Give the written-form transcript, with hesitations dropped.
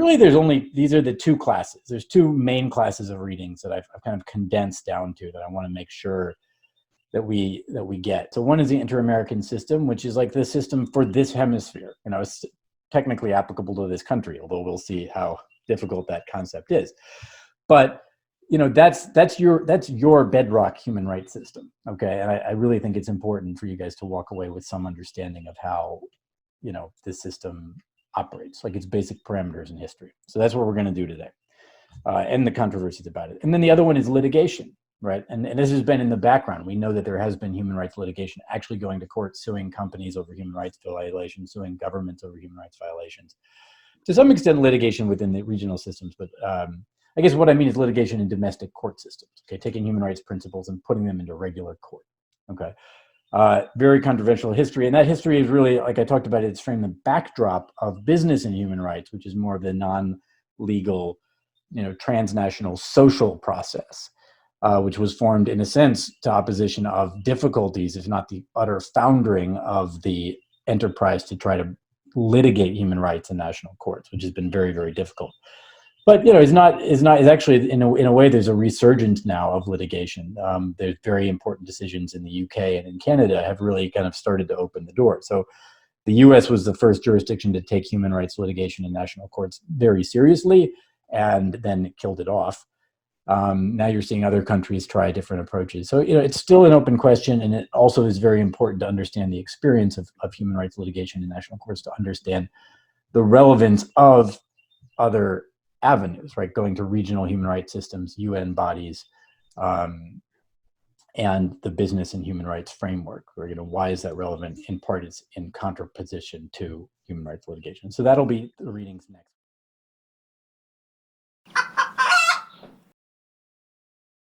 really there's only, these are the two classes. There's two main classes of readings that I've kind of condensed down to that I want to make sure that we get. So one is the Inter-American system, which is like the system for this hemisphere. You know, it's technically applicable to this country, although we'll see how difficult that concept is. But you know, that's your bedrock human rights system, okay? And I really think it's important for you guys to walk away with some understanding of how, you know, this system operates, like its basic parameters in history. So that's what we're going to do today, and the controversies about it. And then the other one is litigation. Right, and this has been in the background. We know that there has been human rights litigation, actually going to court, suing companies over human rights violations, suing governments over human rights violations. To some extent, litigation within the regional systems, but I guess what I mean is litigation in domestic court systems. Okay, taking human rights principles and putting them into regular court. Okay, very controversial history, and that history is really, like I talked about, it's framed the backdrop of business and human rights, which is more of the non-legal, you know, transnational social process. Which was formed in a sense to opposition of difficulties, if not the utter foundering of the enterprise to try to litigate human rights in national courts, which has been very, very difficult. But you know, is actually in a way there's a resurgence now of litigation. There's very important decisions in the UK and in Canada have really kind of started to open the door. So the US was the first jurisdiction to take human rights litigation in national courts very seriously, and then killed it off. Now you're seeing other countries try different approaches. So, you know, it's still an open question, and it also is very important to understand the experience of human rights litigation in national courts to understand the relevance of other avenues, right? Going to regional human rights systems, UN bodies, and the business and human rights framework, or, you know, why is that relevant? In part, it's in contraposition to human rights litigation. So that'll be the readings next.